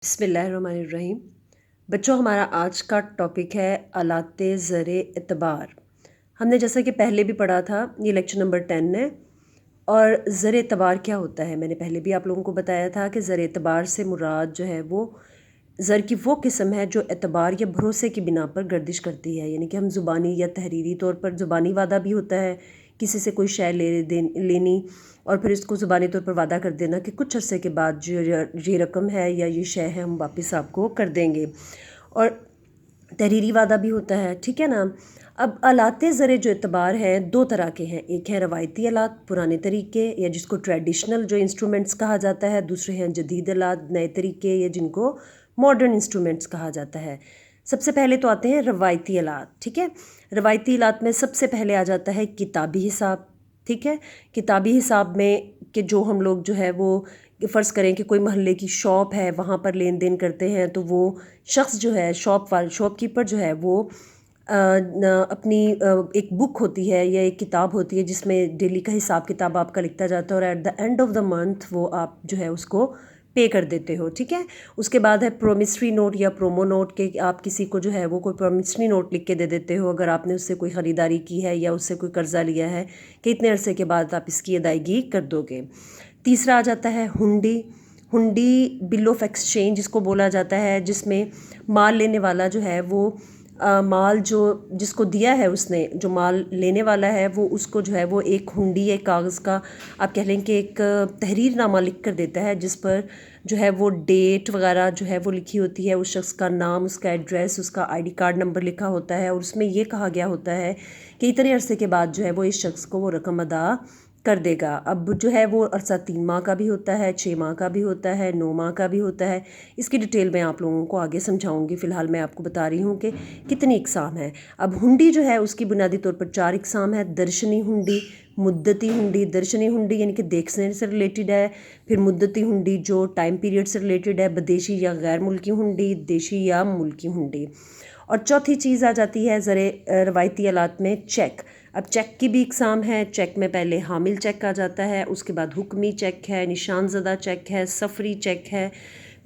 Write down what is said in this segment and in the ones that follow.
بسم اللہ الرحمن الرحیم۔ بچوں، ہمارا آج کا ٹاپک ہے آلات زر اعتبار۔ ہم نے جیسا کہ پہلے بھی پڑھا تھا، یہ لیکچر نمبر 10 ہے۔ اور زر اعتبار کیا ہوتا ہے، میں نے پہلے بھی آپ لوگوں کو بتایا تھا کہ زر اعتبار سے مراد جو ہے وہ زر کی وہ قسم ہے جو اعتبار یا بھروسے کی بنا پر گردش کرتی ہے، یعنی کہ ہم زبانی یا تحریری طور پر زبانی وعدہ بھی ہوتا ہے کسی سے کوئی شے لینی اور پھر اس کو زبانی طور پر وعدہ کر دینا کہ کچھ عرصے کے بعد جو یہ رقم ہے یا یہ شے ہے ہم واپس آپ کو کر دیں گے، اور تحریری وعدہ بھی ہوتا ہے، ٹھیک ہے نا۔ اب آلات زر جو اعتبار ہیں دو طرح کے ہیں، ایک ہے روایتی آلات پرانے طریقے یا جس کو ٹریڈیشنل جو انسٹرومنٹس کہا جاتا ہے، دوسرے ہیں جدید آلات نئے طریقے یا جن کو ماڈرن انسٹرومنٹس کہا جاتا ہے۔ سب سے پہلے تو آتے ہیں روایتی آلات، ٹھیک ہے۔ روایتی آلات میں سب سے پہلے آ جاتا ہے کتابی حساب، ٹھیک ہے۔ کتابی حساب میں کہ جو ہم لوگ جو ہے وہ فرض کریں کہ کوئی محلے کی شاپ ہے، وہاں پر لین دین کرتے ہیں، تو وہ شخص جو ہے شاپ کیپر جو ہے وہ اپنی ایک بک ہوتی ہے یا ایک کتاب ہوتی ہے جس میں ڈیلی کا حساب کتاب آپ کا لکھتا جاتا ہے، اور at the end of the month وہ آپ جو ہے اس کو پے کر دیتے ہو، ٹھیک ہے۔ اس کے بعد ہے پرومسری نوٹ یا پرومو نوٹ، کہ آپ کسی کو جو ہے وہ کوئی پرومسری نوٹ لکھ کے دے دیتے ہو اگر آپ نے اس سے کوئی خریداری کی ہے یا اس سے کوئی قرضہ لیا ہے کہ اتنے عرصے کے بعد آپ اس کی ادائیگی کر دو گے۔ تیسرا آ جاتا ہے ہنڈی۔ ہنڈی بل آف ایکسچینج جس کو بولا جاتا ہے، جس میں مال لینے والا جو ہے وہ مال جس کو دیا ہے اس نے، جو مال لینے والا ہے وہ اس کو جو ہے وہ ایک ہنڈی ایک کاغذ کا آپ کہہ لیں کہ ایک تحریر نامہ لکھ کر دیتا ہے، جس پر جو ہے وہ ڈیٹ وغیرہ جو ہے وہ لکھی ہوتی ہے، اس شخص کا نام، اس کا ایڈریس، اس کا آئی ڈی کارڈ نمبر لکھا ہوتا ہے، اور اس میں یہ کہا گیا ہوتا ہے کہ اتنے عرصے کے بعد جو ہے وہ اس شخص کو وہ رقم ادا کر دے گا۔ اب جو ہے وہ عرصہ 3 ماہ کا بھی ہوتا ہے، 6 ماہ کا بھی ہوتا ہے، 9 ماہ کا بھی ہوتا ہے۔ اس کی ڈیٹیل میں آپ لوگوں کو آگے سمجھاؤں گی، فی الحال میں آپ کو بتا رہی ہوں کہ کتنی اقسام ہیں۔ اب ہنڈی جو ہے اس کی بنیادی طور پر 4 اقسام ہے: درشنی ہنڈی، مدتی ہنڈی۔ درشنی ہنڈی یعنی کہ دیکھنے سے ریلیٹڈ ہے، پھر مدتی ہنڈی جو ٹائم پیریڈ سے ریلیٹڈ ہے، بدیشی یا غیر ملکی ہنڈی، دیشی یا ملکی ہنڈی۔ اور چوتھی چیز آ جاتی ہے روایتی آلات میں چیک۔ اب چیک کی بھی اقسام ہے، چیک میں پہلے حامل چیک آ جاتا ہے، اس کے بعد حکمی چیک ہے، نشان زدہ چیک ہے، سفری چیک ہے،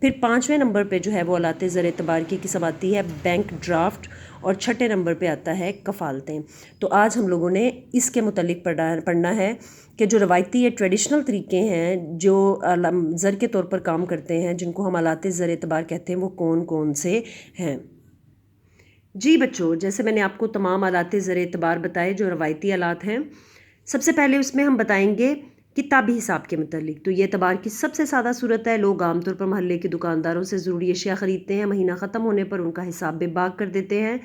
پھر 5ویں نمبر پہ جو ہے وہ آلات زر اعتبار کی قسم آتی ہے بینک ڈرافٹ، اور 6 نمبر پہ آتا ہے کفالتیں۔ تو آج ہم لوگوں نے اس کے متعلق پڑھنا ہے کہ جو روایتی یا ٹریڈیشنل طریقے ہیں جو زر کے طور پر کام کرتے ہیں، جن کو ہم آلات زر اعتبار کہتے ہیں، وہ کون کون سے ہیں۔ جی بچوں، جیسے میں نے آپ کو تمام آلات زر اعتبار بتائے جو روایتی آلات ہیں، سب سے پہلے اس میں ہم بتائیں گے کتابی حساب کے متعلق۔ تو یہ اعتبار کی سب سے سادہ صورت ہے، لوگ عام طور پر محلے کے دکانداروں سے ضروری اشیاء خریدتے ہیں، مہینہ ختم ہونے پر ان کا حساب بے باک کر دیتے ہیں۔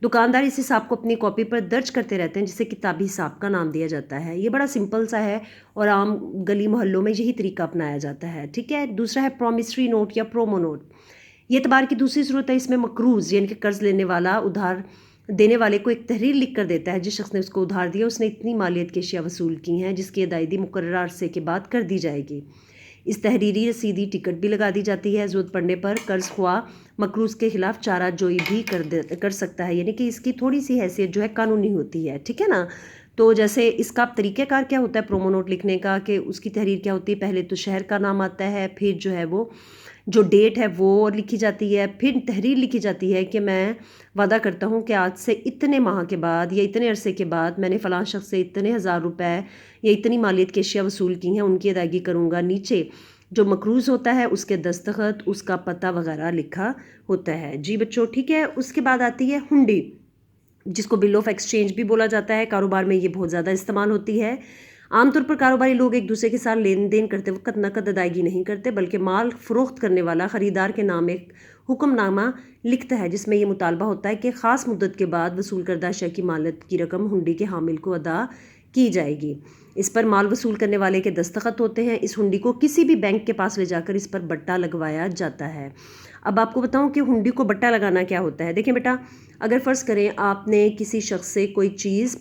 دکاندار اس حساب کو اپنی کاپی پر درج کرتے رہتے ہیں، جسے کتابی حساب کا نام دیا جاتا ہے۔ یہ بڑا سمپل سا ہے اور عام گلی محلوں میں یہی طریقہ اپنایا جاتا ہے، ٹھیک ہے۔ دوسرا ہے پرومسری نوٹ یا پرومو نوٹ۔ یہ اعتبار کی دوسری صورت ہے، اس میں مقروض یعنی کہ قرض لینے والا ادھار دینے والے کو ایک تحریر لکھ کر دیتا ہے، جس شخص نے اس کو ادھار دیا اس نے اتنی مالیت کی اشیاء وصول کی ہیں جس کی ادائیگی مقررہ عرصے کے بعد کر دی جائے گی۔ اس تحریری رسیدی ٹکٹ بھی لگا دی جاتی ہے، ضرورت پڑنے پر قرض خواہ مقروض کے خلاف چارہ جوئی بھی کر سکتا ہے، یعنی کہ اس کی تھوڑی سی حیثیت جو ہے قانونی ہوتی ہے، ٹھیک ہے نا۔ تو جیسے اس کا طریقہ کار کیا ہوتا ہے پرومو نوٹ لکھنے کا، کہ اس کی تحریر کیا ہوتی ہے، پہلے تو شہر کا نام آتا ہے، پھر جو ہے وہ جو ڈیٹ ہے وہ لکھی جاتی ہے، پھر تحریر لکھی جاتی ہے کہ میں وعدہ کرتا ہوں کہ آج سے اتنے ماہ کے بعد یا اتنے عرصے کے بعد میں نے فلاں شخص سے اتنے ہزار روپے یا اتنی مالیت کی اشیاء وصول کی ہیں، ان کی ادائیگی کروں گا۔ نیچے جو مقروض ہوتا ہے اس کے دستخط، اس کا پتہ وغیرہ لکھا ہوتا ہے۔ جی بچوں ٹھیک ہے۔ اس کے بعد آتی ہے ہنڈی، جس کو بل آف ایکسچینج بھی بولا جاتا ہے۔ کاروبار میں یہ بہت زیادہ استعمال ہوتی ہے۔ عام طور پر کاروباری لوگ ایک دوسرے کے ساتھ لین دین کرتے وقت نقد ادائیگی نہیں کرتے، بلکہ مال فروخت کرنے والا خریدار کے نام ایک حکم نامہ لکھتا ہے، جس میں یہ مطالبہ ہوتا ہے کہ خاص مدت کے بعد وصول کردہ اشیاء کی مالیت کی رقم ہنڈی کے حامل کو ادا کی جائے گی۔ اس پر مال وصول کرنے والے کے دستخط ہوتے ہیں۔ اس ہنڈی کو کسی بھی بینک کے پاس لے جا کر اس پر بٹا لگوایا جاتا ہے۔ اب آپ کو بتاؤں کہ ہنڈی کو بٹا لگانا کیا ہوتا ہے۔ دیکھیں بیٹا، اگر فرض کریں آپ نے کسی شخص سے کوئی چیز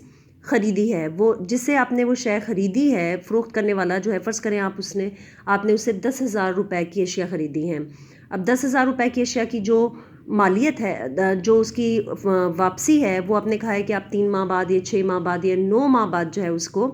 خریدی ہے، وہ جس سے آپ نے وہ شے خریدی ہے، فروخت کرنے والا جو ہے، فرض کریں آپ نے اسے 10,000 روپے کی اشیاء خریدی ہیں۔ اب 10,000 روپے کی اشیاء کی جو مالیت ہے، جو اس کی واپسی ہے، وہ آپ نے کہا ہے کہ آپ 3 ماہ بعد یا 6 ماہ بعد یا 9 ماہ بعد جو ہے اس کو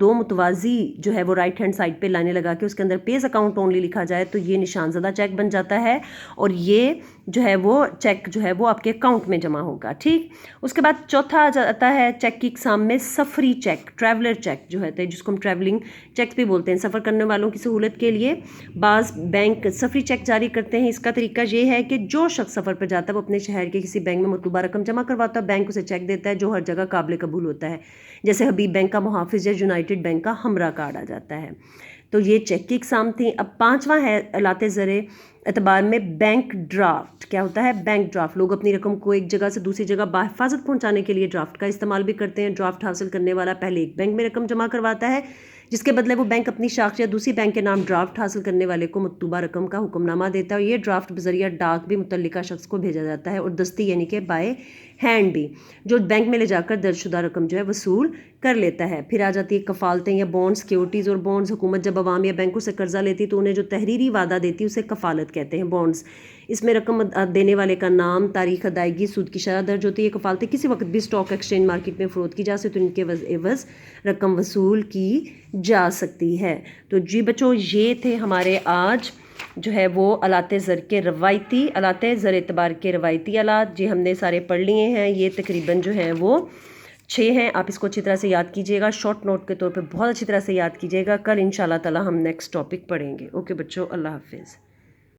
2 متوازی جو ہے وہ رائٹ ہینڈ سائڈ پہ لائنیں لگا کے اس کے اندر پیز اکاؤنٹ اونلی لکھا جائے تو یہ نشان زدہ چیک بن جاتا ہے اور یہ جو ہے وہ چیک جو ہے وہ آپ کے اکاؤنٹ میں جمع ہوگا. ٹھیک. اس کے بعد چوتھا آ جاتا ہے چیک کی اقسام میں سفری چیک، ٹریولر چیک جو ہے جس کو ہم ٹریولنگ چیک بھی بولتے ہیں. سفر کرنے والوں کی سہولت کے لیے بعض بینک سفری چیک جاری کرتے ہیں. اس کا طریقہ یہ ہے کہ جو شخص سفر پر جاتا ہے وہ اپنے شہر کے کسی بینک میں مطلوبہ رقم جمع کرواتا ہے، بینک اسے چیک دیتا ہے جو ہر جگہ قابل قبول ہوتا ہے، جیسے حبیب بینک کا محافظ یا یونائٹڈ بینک کا ہمراہ کارڈ آ جاتا ہے. تو یہ چیک کی اقسام تھیں. اب پانچواں ہے آلات زر اعتبار میں بینک ڈرافٹ. کیا ہوتا ہے؟ Bank draft. لوگ اپنی رقم کو ایک جگہ سے دوسری جگہ بحفاظت پہنچانے کے لیے ڈرافٹ کا استعمال بھی کرتے ہیں. ڈرافٹ حاصل کرنے والا پہلے ایک بینک میں رقم جمع کرواتا ہے جس کے بدلے وہ بینک اپنی شاخ یا دوسری بینک کے نام ڈرافٹ حاصل کرنے والے کو مطلوبہ رقم کا حکم نامہ دیتا ہے اور یہ ڈرافٹ بذریعہ ڈاک بھی متعلقہ شخص کو بھیجا جاتا ہے اور دستی یعنی کہ بائے ہینڈ بھی، جو بینک میں لے جا کر درج شدہ رقم جو ہے وصول کر لیتا ہے. پھر آ جاتی ہے کفالتیں یا بانڈ، سیکیورٹیز اور بانڈز. حکومت جب عوام یا بینکوں سے قرضہ لیتی تو انہیں جو تحریری وعدہ دیتی اسے کفالت کہتے ہیں، بانڈز. اس میں رقم دینے والے کا نام، تاریخ ادائیگی، سود کی شرح درج ہوتی ہے. یہ کفالتیں کسی وقت بھی اسٹاک ایکسچینج مارکیٹ میں فروخت کی جا سکتی تو ان کے عوض رقم وصول کی جا سکتی ہے. تو جی بچوں یہ تھے ہمارے آج جو ہے وہ آلات زر کے روایتی آلات زر اعتبار کے روایتی آلات. جی ہم نے سارے پڑھ لیے ہیں. یہ تقریباً جو ہیں وہ 6 ہیں. آپ اس کو اچھی طرح سے یاد کیجیے گا، شارٹ نوٹ کے طور پہ بہت اچھی طرح سے یاد کیجیے گا. کل ان شاء اللہ تعالی ہم نیکسٹ ٹاپک پڑھیں گے. اوکے بچوں، اللہ حافظ.